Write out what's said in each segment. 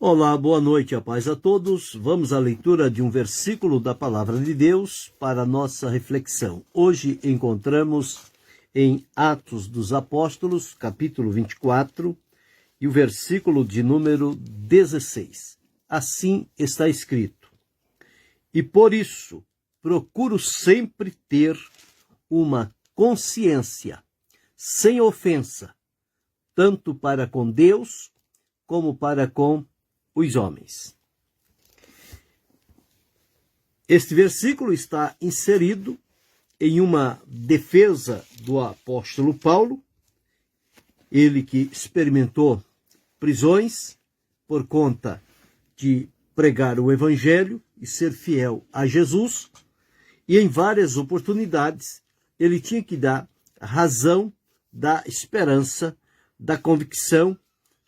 Olá, boa noite, a paz a todos. Vamos à leitura de um versículo da Palavra de Deus para a nossa reflexão. Hoje encontramos em Atos dos Apóstolos, capítulo 24, e o versículo de número 16. Assim está escrito: E por isso procuro sempre ter uma consciência sem ofensa, tanto para com Deus como para com os homens. Este versículo está inserido em uma defesa do apóstolo Paulo, ele que experimentou prisões por conta de pregar o evangelho e ser fiel a Jesus, e em várias oportunidades ele tinha que dar razão da esperança, da convicção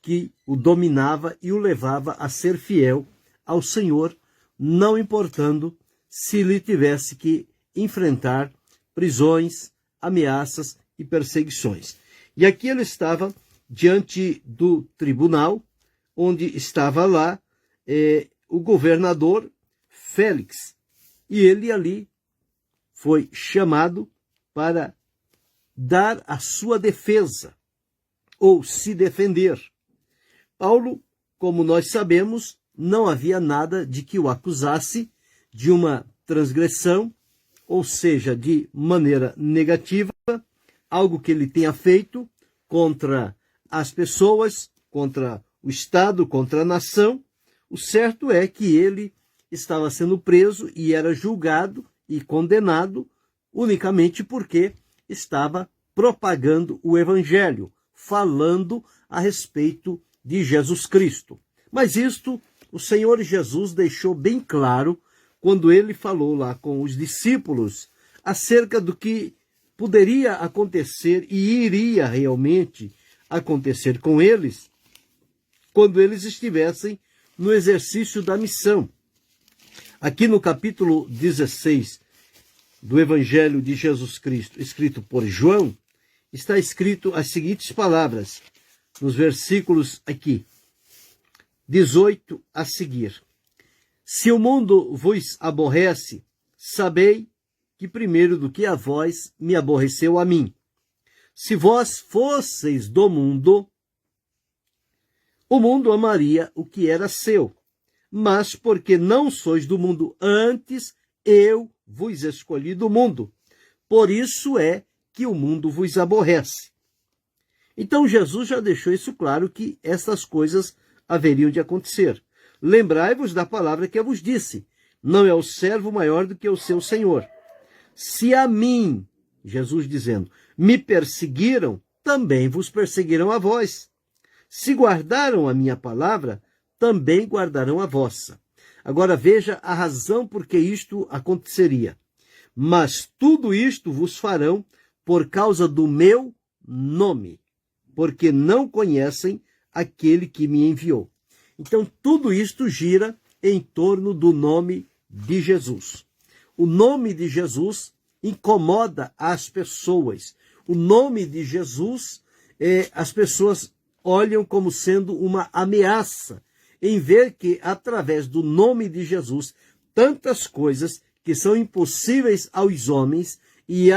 que o dominava e o levava a ser fiel ao Senhor, não importando se ele tivesse que enfrentar prisões, ameaças e perseguições. E aqui ele estava diante do tribunal, onde estava lá o governador Félix, e ele ali foi chamado para dar a sua defesa, ou se defender. Paulo, como nós sabemos, não havia nada de que o acusasse de uma transgressão, ou seja, de maneira negativa, algo que ele tenha feito contra as pessoas, contra o Estado, contra a nação. O certo é que ele estava sendo preso e era julgado e condenado unicamente porque estava propagando o Evangelho, falando a respeito de Jesus Cristo. Mas isto o Senhor Jesus deixou bem claro quando ele falou lá com os discípulos acerca do que poderia acontecer e iria realmente acontecer com eles quando eles estivessem no exercício da missão. Aqui no capítulo 16 do Evangelho de Jesus Cristo, escrito por João, está escrito as seguintes palavras, nos versículos aqui, 18 a seguir. Se o mundo vos aborrece, sabei que primeiro do que a vós me aborreceu a mim. Se vós fosseis do mundo, o mundo amaria o que era seu. Mas porque não sois do mundo, antes eu vos escolhi do mundo. Por isso é que o mundo vos aborrece. Então Jesus já deixou isso claro que estas coisas haveriam de acontecer. Lembrai-vos da palavra que eu vos disse: não é o servo maior do que o seu senhor. Se a mim, Jesus dizendo, me perseguiram, também vos perseguirão a vós. Se guardaram a minha palavra, também guardarão a vossa. Agora veja a razão por que isto aconteceria. Mas tudo isto vos farão por causa do meu nome, porque não conhecem aquele que me enviou. Então, tudo isto gira em torno do nome de Jesus. O nome de Jesus incomoda as pessoas. O nome de Jesus, as pessoas olham como sendo uma ameaça, em ver que, através do nome de Jesus, tantas coisas que são impossíveis aos homens e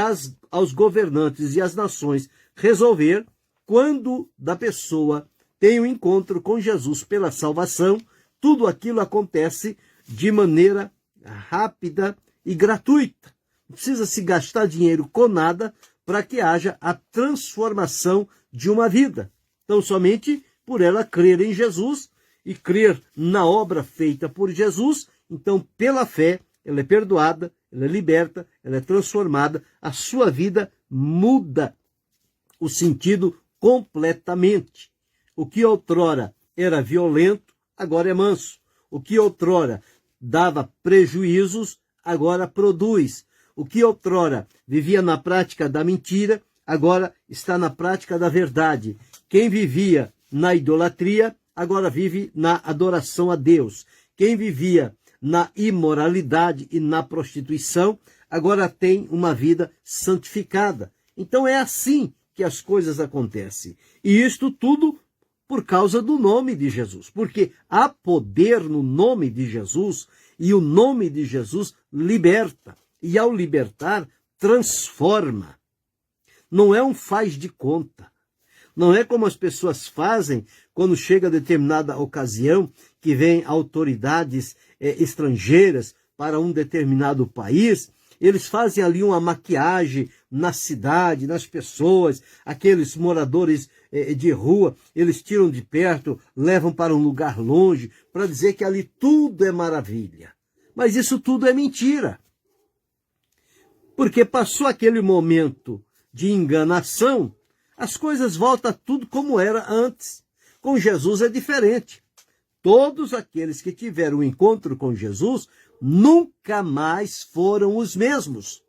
aos governantes e às nações resolver, quando da pessoa tem um encontro com Jesus pela salvação, tudo aquilo acontece de maneira rápida e gratuita. Não precisa se gastar dinheiro com nada para que haja a transformação de uma vida. Então, somente por ela crer em Jesus e crer na obra feita por Jesus, então, pela fé, ela é perdoada, ela é liberta, ela é transformada, a sua vida muda o sentido completamente. O que outrora era violento, agora é manso. O que outrora dava prejuízos, agora produz. O que outrora vivia na prática da mentira, agora está na prática da verdade. Quem vivia na idolatria, agora vive na adoração a Deus. Quem vivia na imoralidade e na prostituição, agora tem uma vida santificada. Então é assim que as coisas acontecem. E isto tudo por causa do nome de Jesus, porque há poder no nome de Jesus e o nome de Jesus liberta, e ao libertar, transforma. Não é um faz de conta. Não é como as pessoas fazem quando chega a determinada ocasião que vêm autoridades estrangeiras para um determinado país. Eles fazem ali uma maquiagem na cidade, nas pessoas, aqueles moradores de rua, eles tiram de perto, levam para um lugar longe, para dizer que ali tudo é maravilha. Mas isso tudo é mentira. Porque passou aquele momento de enganação, as coisas voltam a tudo como era antes. Com Jesus é diferente. Todos aqueles que tiveram um encontro com Jesus nunca mais foram os mesmos.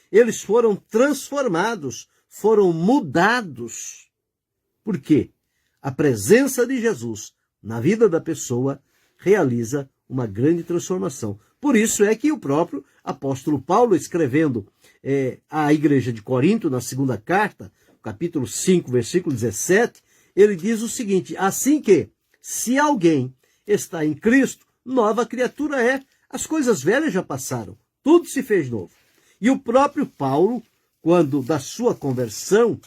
Eles foram transformados, foram mudados. Por quê? A presença de Jesus na vida da pessoa realiza uma grande transformação. Por isso é que o próprio apóstolo Paulo, escrevendo à igreja de Corinto, na segunda carta, capítulo 5, versículo 17, ele diz o seguinte: assim que, se alguém está em Cristo, nova criatura é. As coisas velhas já passaram, tudo se fez novo. E o próprio Paulo, quando da sua conversão,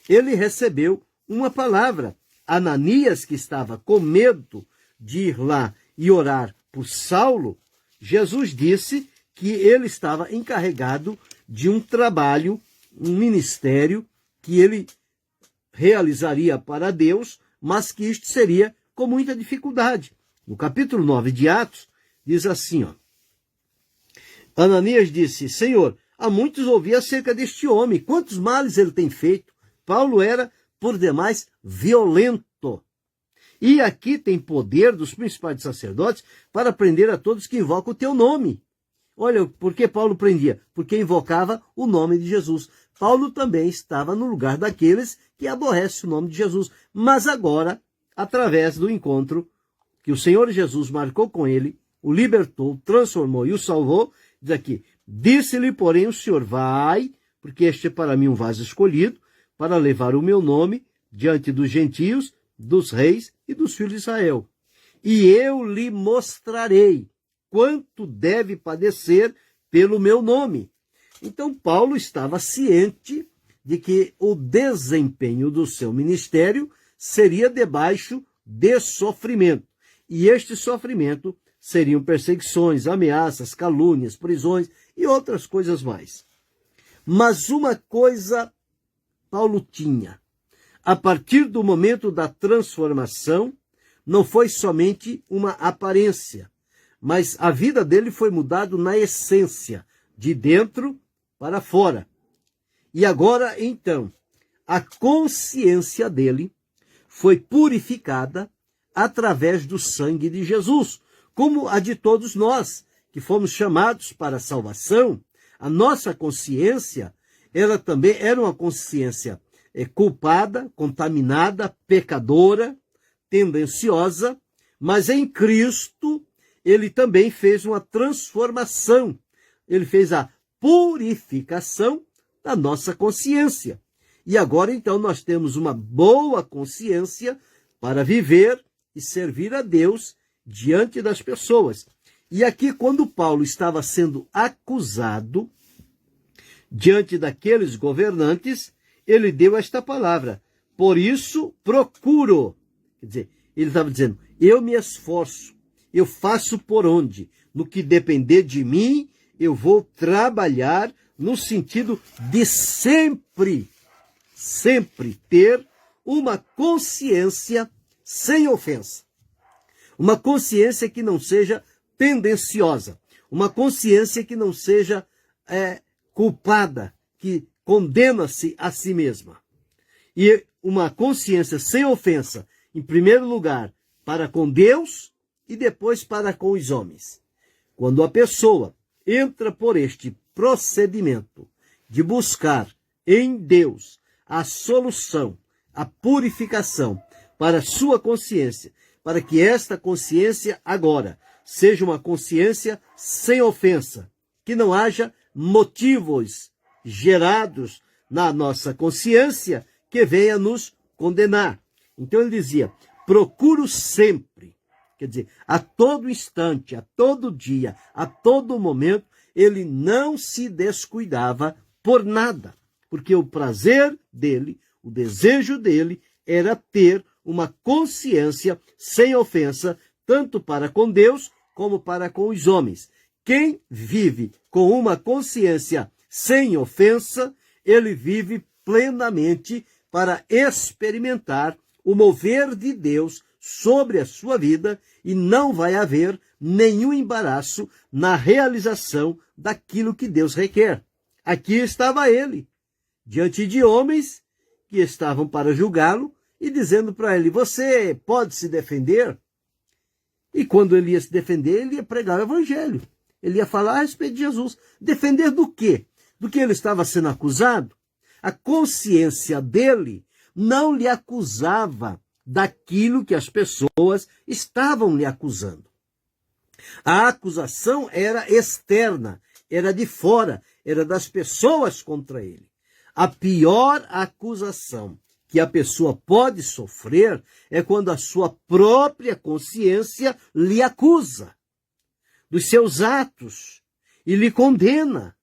ele recebeu uma palavra. Ananias, que estava com medo de ir lá e orar por Saulo, Jesus disse que ele estava encarregado de um trabalho, um ministério que ele realizaria para Deus, mas que isto seria com muita dificuldade. No capítulo 9 de Atos, diz assim, Ananias disse: Senhor, há muitos ouvi acerca deste homem, quantos males ele tem feito. Paulo era, por demais, violento. E aqui tem poder dos principais sacerdotes para prender a todos que invocam o teu nome. Olha, por que Paulo prendia? Porque invocava o nome de Jesus. Paulo também estava no lugar daqueles que aborrecem o nome de Jesus. Mas agora, através do encontro que o Senhor Jesus marcou com ele, o libertou, transformou e o salvou, diz aqui: disse-lhe, porém, o Senhor: vai, porque este é para mim um vaso escolhido, para levar o meu nome diante dos gentios, dos reis e dos filhos de Israel. E eu lhe mostrarei quanto deve padecer pelo meu nome. Então Paulo estava ciente de que o desempenho do seu ministério seria debaixo de sofrimento. E este sofrimento seriam perseguições, ameaças, calúnias, prisões e outras coisas mais. Mas uma coisa Paulo tinha. A partir do momento da transformação, não foi somente uma aparência, mas a vida dele foi mudada na essência, de dentro para fora. E agora, então, a consciência dele foi purificada através do sangue de Jesus, como a de todos nós, que fomos chamados para a salvação. A nossa consciência, ela também era uma consciência culpada, contaminada, pecadora, tendenciosa, mas em Cristo ele também fez uma transformação. Ele fez a purificação da nossa consciência. E agora, então, nós temos uma boa consciência para viver e servir a Deus diante das pessoas. E aqui, quando Paulo estava sendo acusado diante daqueles governantes, ele deu esta palavra: por isso procuro. Quer dizer, ele estava dizendo: eu me esforço, eu faço por onde, no que depender de mim, eu vou trabalhar no sentido de sempre ter uma consciência sem ofensa. Uma consciência que não seja tendenciosa. Uma consciência que não seja culpada, que condena-se a si mesma. E uma consciência sem ofensa, em primeiro lugar, para com Deus e depois para com os homens. Quando a pessoa entra por este procedimento de buscar em Deus a solução, a purificação para a sua consciência, para que esta consciência agora seja uma consciência sem ofensa, que não haja motivos gerados na nossa consciência que venha nos condenar. Então ele dizia: procuro sempre, quer dizer, a todo instante, a todo dia, a todo momento, ele não se descuidava por nada, porque o prazer dele, o desejo dele, era ter uma consciência sem ofensa, tanto para com Deus como para com os homens. Quem vive com uma consciência sem ofensa, ele vive plenamente para experimentar o mover de Deus sobre a sua vida e não vai haver nenhum embaraço na realização daquilo que Deus requer. Aqui estava ele, diante de homens que estavam para julgá-lo e dizendo para ele, você pode se defender? E quando ele ia se defender, ele ia pregar o evangelho. Ele ia falar a respeito de Jesus. Defender do quê? Do que ele estava sendo acusado? A consciência dele não lhe acusava daquilo que as pessoas estavam lhe acusando. A acusação era externa, era de fora, era das pessoas contra ele. A pior acusação que a pessoa pode sofrer é quando a sua própria consciência lhe acusa dos seus atos e lhe condena,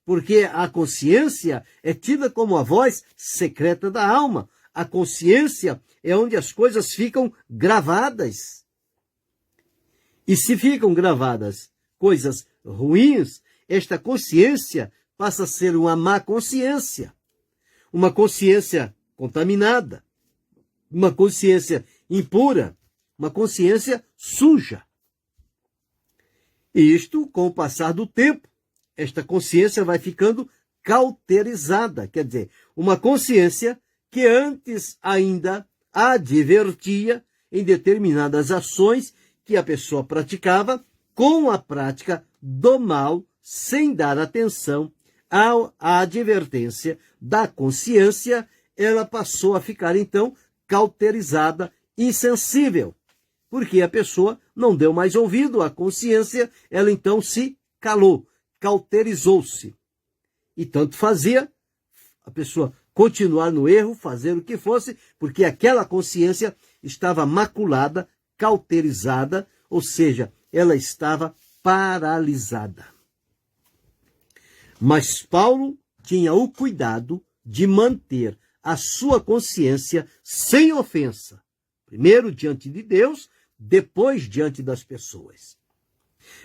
porque a consciência é tida como a voz secreta da alma. A consciência é onde as coisas ficam gravadas. E se ficam gravadas coisas ruins, esta consciência passa a ser uma má consciência, uma consciência contaminada, uma consciência impura, uma consciência suja. E isto, com o passar do tempo, esta consciência vai ficando cauterizada, quer dizer, uma consciência que antes ainda advertia em determinadas ações que a pessoa praticava, com a prática do mal, sem dar atenção à advertência da consciência, ela passou a ficar, então, cauterizada, insensível, porque a pessoa não deu mais ouvido à consciência, ela então se calou, cauterizou-se. E tanto fazia a pessoa continuar no erro, fazer o que fosse, porque aquela consciência estava maculada, cauterizada, ou seja, ela estava paralisada. Mas Paulo tinha o cuidado de manter a sua consciência sem ofensa, primeiro diante de Deus, depois diante das pessoas.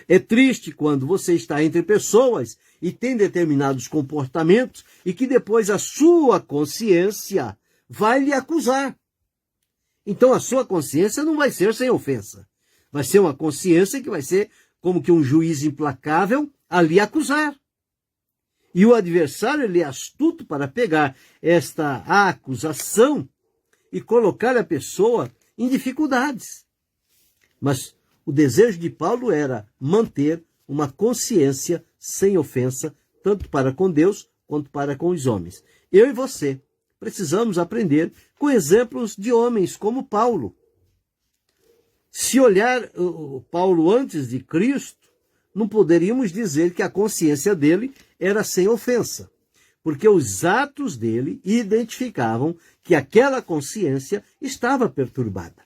É triste quando você está entre pessoas e tem determinados comportamentos e que depois a sua consciência vai lhe acusar. Então a sua consciência não vai ser sem ofensa. Vai ser uma consciência que vai ser como que um juiz implacável a lhe acusar. E o adversário, ele é astuto para pegar esta acusação e colocar a pessoa em dificuldades. Mas o desejo de Paulo era manter uma consciência sem ofensa, tanto para com Deus quanto para com os homens. Eu e você precisamos aprender com exemplos de homens como Paulo. Se olhar o Paulo antes de Cristo, não poderíamos dizer que a consciência dele era sem ofensa, porque os atos dele identificavam que aquela consciência estava perturbada.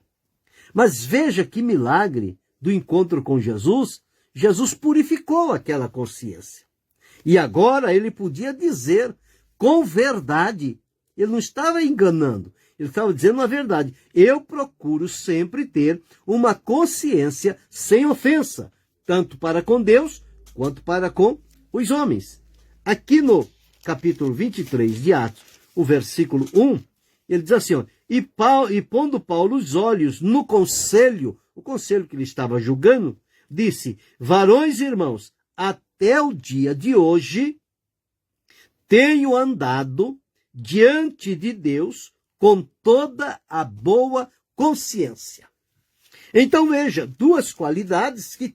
Mas veja que milagre do encontro com Jesus, Jesus purificou aquela consciência. E agora ele podia dizer com verdade, ele não estava enganando, ele estava dizendo a verdade. Eu procuro sempre ter uma consciência sem ofensa, tanto para com Deus quanto para com os homens. Aqui no capítulo 23 de Atos, o versículo 1, ele diz assim, ó, e pondo Paulo os olhos no conselho, o conselho que ele estava julgando, disse, varões e irmãos, até o dia de hoje tenho andado diante de Deus com toda a boa consciência. Então veja, duas qualidades que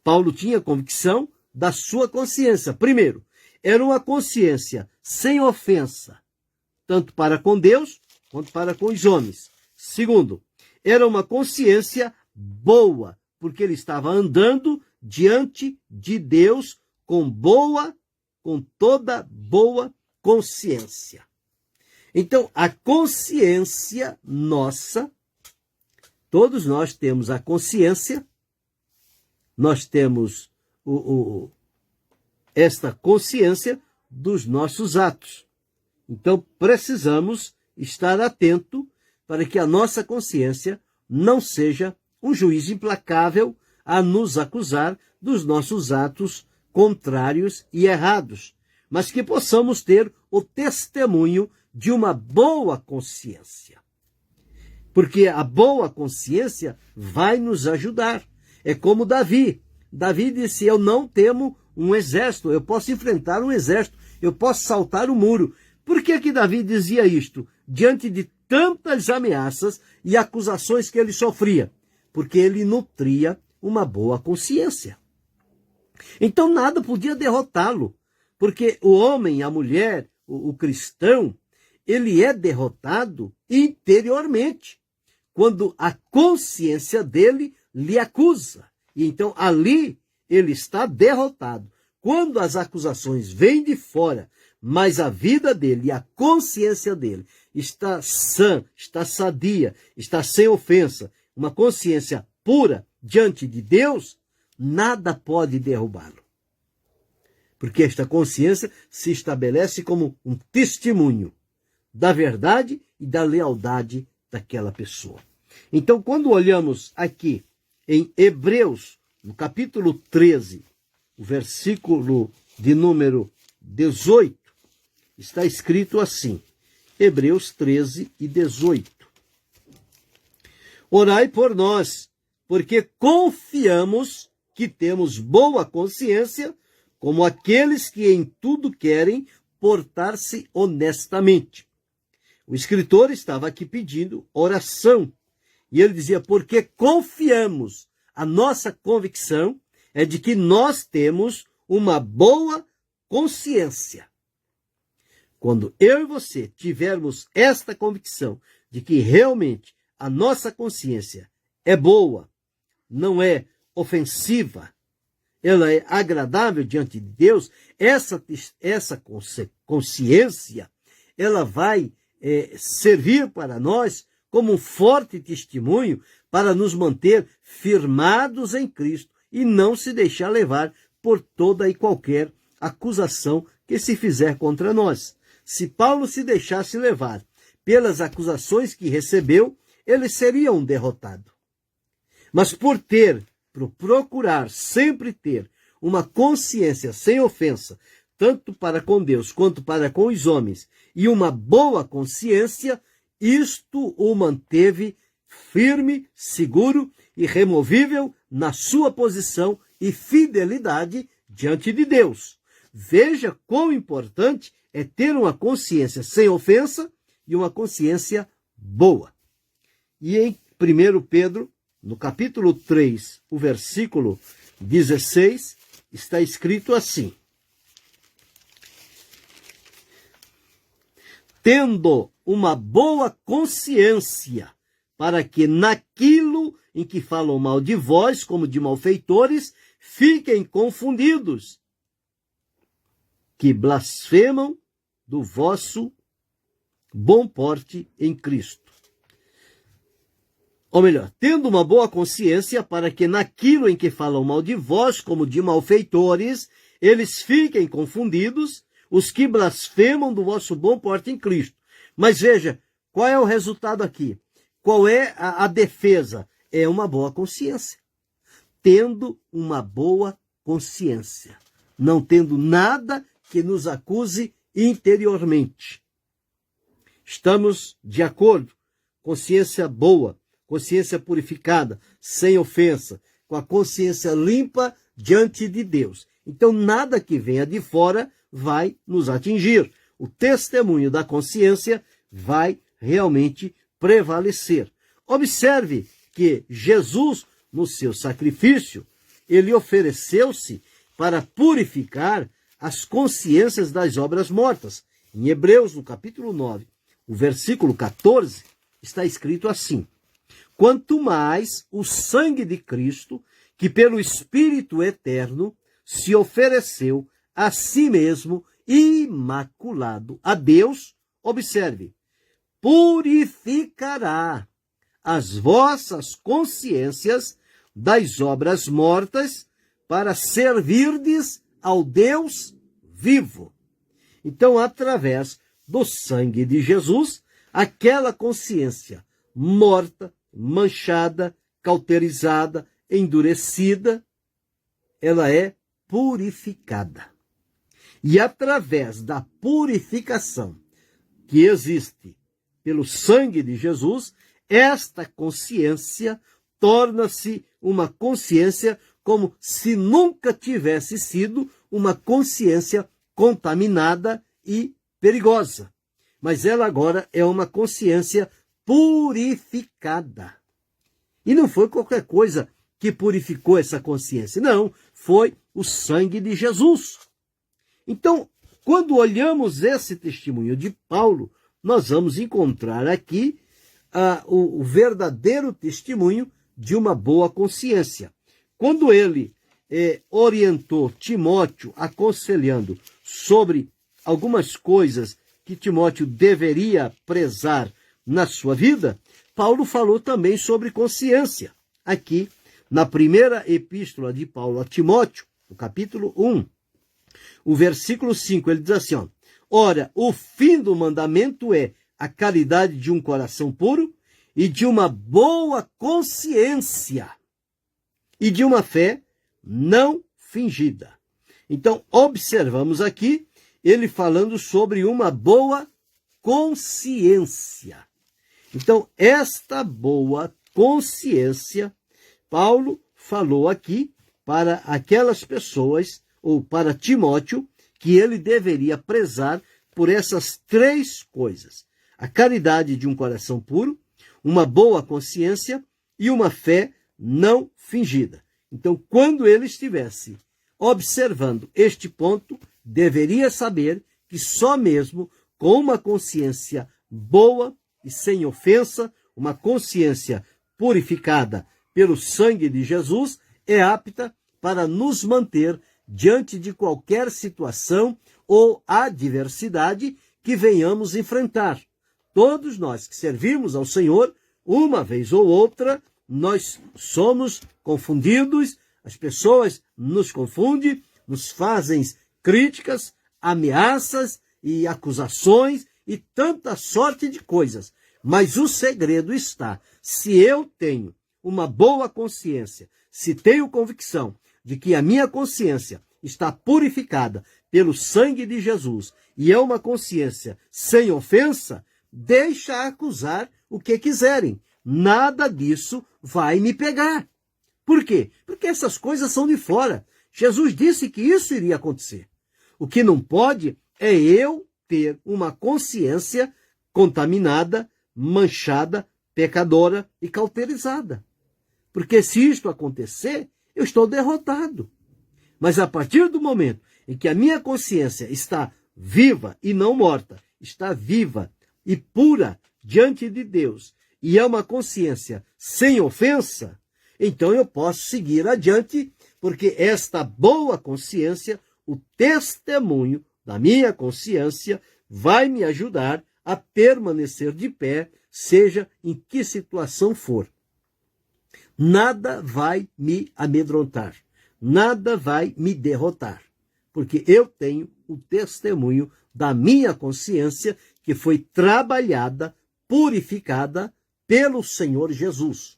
Paulo tinha convicção da sua consciência. Primeiro, era uma consciência sem ofensa, tanto para com Deus quanto para com os homens. Segundo, era uma consciência boa, porque ele estava andando diante de Deus com toda boa consciência. Então, a consciência nossa, todos nós temos a consciência, nós temos esta consciência dos nossos atos. Então, precisamos estar atento para que a nossa consciência não seja um juiz implacável a nos acusar dos nossos atos contrários e errados, mas que possamos ter o testemunho de uma boa consciência. Porque a boa consciência vai nos ajudar. É como Davi. Davi disse, eu não temo um exército, eu posso enfrentar um exército, eu posso saltar o muro. Por que que Davi dizia isto? Diante de tantas ameaças e acusações que ele sofria. Porque ele nutria uma boa consciência. Então nada podia derrotá-lo. Porque o homem, a mulher, o cristão, ele é derrotado interiormente. Quando a consciência dele lhe acusa. E então ali ele está derrotado. Quando as acusações vêm de fora, mas a vida dele e a consciência dele está sã, está sadia, está sem ofensa, uma consciência pura diante de Deus, nada pode derrubá-lo. Porque esta consciência se estabelece como um testemunho da verdade e da lealdade daquela pessoa. Então, quando olhamos aqui em Hebreus, no capítulo 13, o versículo de número 18, está escrito assim, Hebreus 13 e 18. Orai por nós, porque confiamos que temos boa consciência, como aqueles que em tudo querem portar-se honestamente. O escritor estava aqui pedindo oração. E ele dizia, porque confiamos, a nossa convicção é de que nós temos uma boa consciência. Quando eu e você tivermos esta convicção de que realmente a nossa consciência é boa, não é ofensiva, ela é agradável diante de Deus, essa consciência, ela vai servir para nós como um forte testemunho para nos manter firmados em Cristo e não se deixar levar por toda e qualquer acusação que se fizer contra nós. Se Paulo se deixasse levar pelas acusações que recebeu, ele seria um derrotado. Mas por procurar sempre ter uma consciência sem ofensa, tanto para com Deus quanto para com os homens, e uma boa consciência, isto o manteve firme, seguro e removível na sua posição e fidelidade diante de Deus. Veja quão importante é ter uma consciência sem ofensa e uma consciência boa. E em 1 Pedro, no capítulo 3, o versículo 16, está escrito assim: tendo uma boa consciência, para que naquilo em que falam mal de vós, como de malfeitores, fiquem confundidos, que blasfemam do vosso bom porte em Cristo. Ou melhor, tendo uma boa consciência, para que naquilo em que falam mal de vós, como de malfeitores, eles fiquem confundidos, os que blasfemam do vosso bom porte em Cristo. Mas veja, qual é o resultado aqui? Qual é a defesa? É uma boa consciência. Tendo uma boa consciência. Não tendo nada que nos acuse interiormente. Estamos de acordo? Consciência boa, consciência purificada, sem ofensa, com a consciência limpa diante de Deus. Então, nada que venha de fora vai nos atingir. O testemunho da consciência vai realmente prevalecer. Observe que Jesus, no seu sacrifício, ele ofereceu-se para purificar as consciências das obras mortas. Em Hebreus, no capítulo 9, o versículo 14, está escrito assim: quanto mais o sangue de Cristo, que pelo Espírito eterno se ofereceu a si mesmo imaculado a Deus, observe, purificará as vossas consciências das obras mortas para servirdes ao Deus vivo. Então, através do sangue de Jesus, aquela consciência morta, manchada, cauterizada, endurecida, ela é purificada. E através da purificação que existe pelo sangue de Jesus, esta consciência torna-se uma consciência como se nunca tivesse sido uma consciência contaminada e perigosa. Mas ela agora é uma consciência purificada. E não foi qualquer coisa que purificou essa consciência. Não, foi o sangue de Jesus. Então, quando olhamos esse testemunho de Paulo, nós vamos encontrar aqui o verdadeiro testemunho de uma boa consciência. Quando ele orientou Timóteo, aconselhando sobre algumas coisas que Timóteo deveria prezar na sua vida, Paulo falou também sobre consciência. Aqui, na primeira epístola de Paulo a Timóteo, no capítulo 1, o versículo 5, ele diz assim, ó, ora, o fim do mandamento é a caridade de um coração puro e de uma boa consciência e de uma fé não fingida. Então, observamos aqui ele falando sobre uma boa consciência. Então, esta boa consciência, Paulo falou aqui para aquelas pessoas, ou para Timóteo, que ele deveria prezar por essas três coisas: a caridade de um coração puro, uma boa consciência e uma fé não fingida. Então, quando ele estivesse observando este ponto, deveria saber que só mesmo com uma consciência boa e sem ofensa, uma consciência purificada pelo sangue de Jesus, é apta para nos manter diante de qualquer situação ou adversidade que venhamos enfrentar. Todos nós que servimos ao Senhor, uma vez ou outra, nós somos confundidos, as pessoas nos confundem, nos fazem críticas, ameaças e acusações e tanta sorte de coisas. Mas o segredo está, se eu tenho uma boa consciência, se tenho convicção de que a minha consciência está purificada pelo sangue de Jesus e é uma consciência sem ofensa, deixa acusar o que quiserem. Nada disso vai me pegar. Por quê? Porque essas coisas são de fora. Jesus disse que isso iria acontecer. O que não pode é eu ter uma consciência contaminada, manchada, pecadora e cauterizada. Porque se isto acontecer, eu estou derrotado. Mas a partir do momento em que a minha consciência está viva e não morta, está viva e pura diante de Deus, e é uma consciência sem ofensa, então eu posso seguir adiante, porque esta boa consciência, o testemunho da minha consciência, vai me ajudar a permanecer de pé, seja em que situação for. Nada vai me amedrontar, nada vai me derrotar, porque eu tenho o testemunho da minha consciência que foi trabalhada, purificada pelo Senhor Jesus.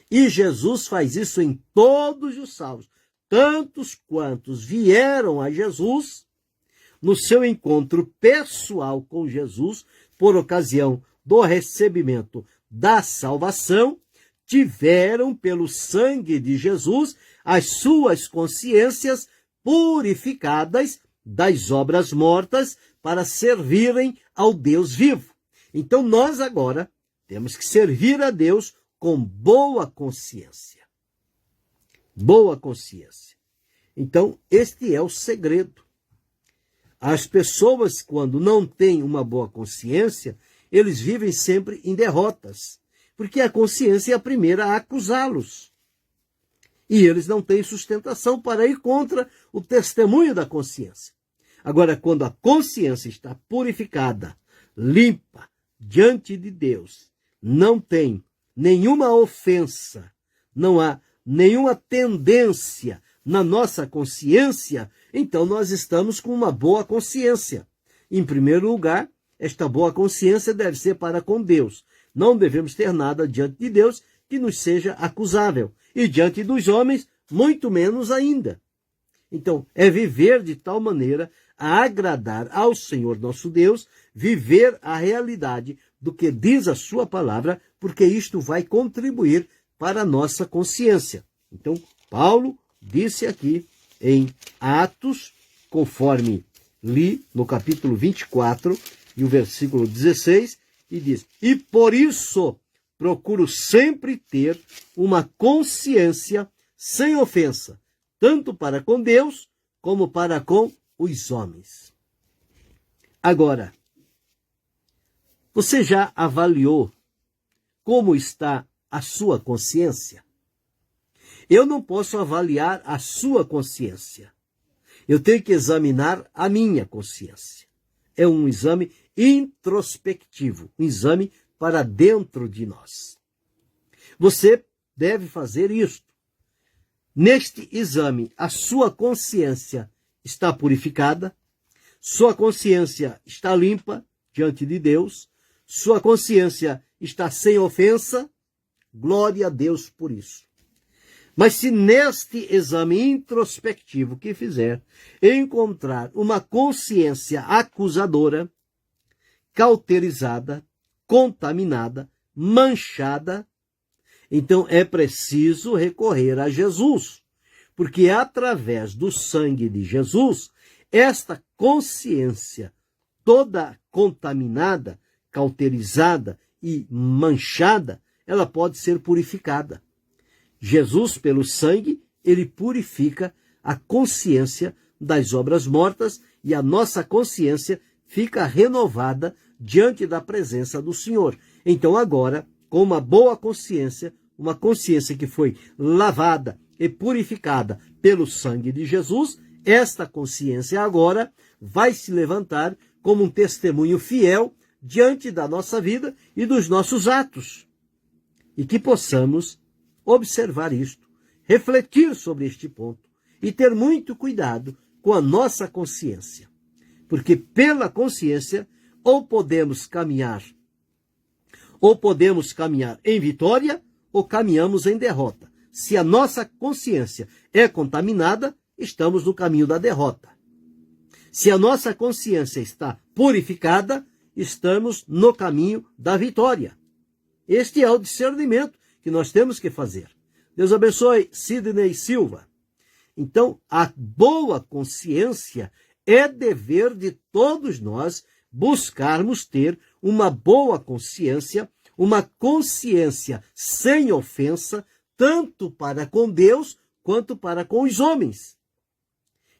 E Jesus faz isso em todos os salvos. Tantos quantos vieram a Jesus, no seu encontro pessoal com Jesus, por ocasião do recebimento da salvação, tiveram pelo sangue de Jesus as suas consciências purificadas das obras mortas para servirem ao Deus vivo. Então nós agora temos que servir a Deus com boa consciência. Boa consciência. Então, este é o segredo. As pessoas, quando não têm uma boa consciência, eles vivem sempre em derrotas, porque a consciência é a primeira a acusá-los. E eles não têm sustentação para ir contra o testemunho da consciência. Agora, quando a consciência está purificada, limpa, diante de Deus não tem nenhuma ofensa, não há nenhuma tendência na nossa consciência, então nós estamos com uma boa consciência. Em primeiro lugar, esta boa consciência deve ser para com Deus. Não devemos ter nada diante de Deus que nos seja acusável. E diante dos homens, muito menos ainda. Então, é viver de tal maneira a agradar ao Senhor nosso Deus, viver a realidade do que diz a sua palavra, porque isto vai contribuir para a nossa consciência. Então, Paulo disse aqui em Atos, conforme li no capítulo 24 e o versículo 16, e diz: e por isso procuro sempre ter uma consciência sem ofensa, tanto para com Deus como para com os homens. Agora, você já avaliou como está a sua consciência? Eu não posso avaliar a sua consciência. Eu tenho que examinar a minha consciência. É um exame introspectivo, um exame para dentro de nós. Você deve fazer isto. Neste exame, a sua consciência está purificada, sua consciência está limpa diante de Deus, sua consciência está sem ofensa, glória a Deus por isso. Mas se neste exame introspectivo que fizer, encontrar uma consciência acusadora, cauterizada, contaminada, manchada, então é preciso recorrer a Jesus, porque através do sangue de Jesus, esta consciência toda contaminada, cauterizada e manchada, ela pode ser purificada. Jesus, pelo sangue, ele purifica a consciência das obras mortas e a nossa consciência fica renovada diante da presença do Senhor. Então agora, com uma boa consciência, uma consciência que foi lavada e purificada pelo sangue de Jesus, esta consciência agora vai se levantar como um testemunho fiel diante da nossa vida e dos nossos atos. E que possamos observar isto, refletir sobre este ponto e ter muito cuidado com a nossa consciência. Porque pela consciência ou podemos caminhar em vitória ou caminhamos em derrota. Se a nossa consciência é contaminada, estamos no caminho da derrota. Se a nossa consciência está purificada, estamos no caminho da vitória. Este é o discernimento que nós temos que fazer. Deus abençoe Sidney Silva. Então, a boa consciência é dever de todos nós buscarmos ter uma boa consciência, uma consciência sem ofensa, tanto para com Deus quanto para com os homens.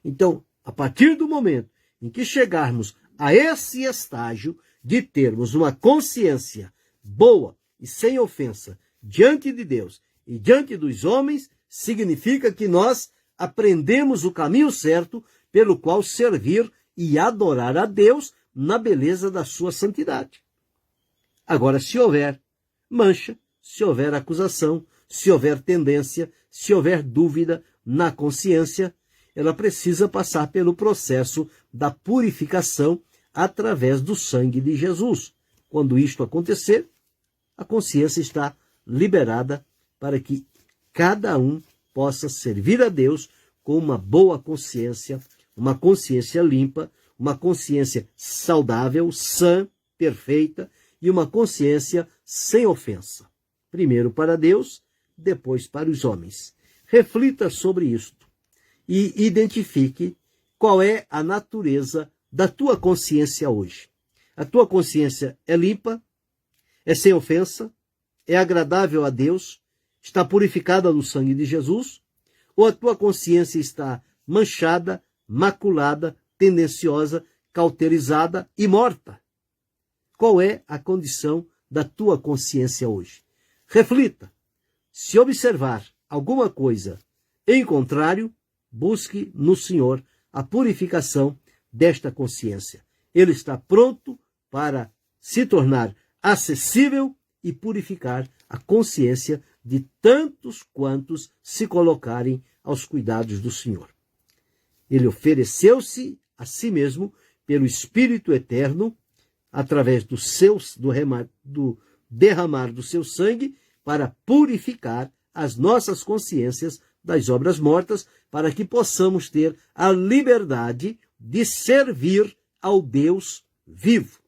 Então, a partir do momento em que chegarmos a esse estágio de termos uma consciência boa e sem ofensa diante de Deus e diante dos homens, significa que nós aprendemos o caminho certo pelo qual servir e adorar a Deus na beleza da sua santidade. Agora, se houver mancha, se houver acusação, se houver tendência, se houver dúvida na consciência, ela precisa passar pelo processo da purificação através do sangue de Jesus. Quando isto acontecer, a consciência está liberada para que cada um possa servir a Deus com uma boa consciência, uma consciência limpa, uma consciência saudável, sã, perfeita e uma consciência sem ofensa. Primeiro para Deus, depois para os homens. Reflita sobre isto e identifique qual é a natureza da tua consciência hoje. A tua consciência é limpa, é sem ofensa, é agradável a Deus, está purificada no sangue de Jesus, ou a tua consciência está manchada, maculada, tendenciosa, cauterizada e morta? Qual é a condição da tua consciência hoje? Reflita. Se observar alguma coisa em contrário, busque no Senhor a purificação desta consciência. Ele está pronto para se tornar acessível e purificar a consciência de tantos quantos se colocarem aos cuidados do Senhor. Ele ofereceu-se a si mesmo pelo Espírito Eterno, através do derramar do seu sangue, para purificar as nossas consciências das obras mortas, para que possamos ter a liberdade de servir ao Deus vivo.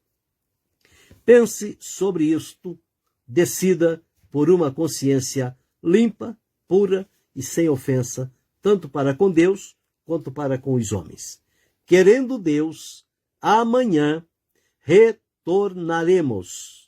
Pense sobre isto, decida por uma consciência limpa, pura e sem ofensa, tanto para com Deus quanto para com os homens. Querendo Deus, amanhã retornaremos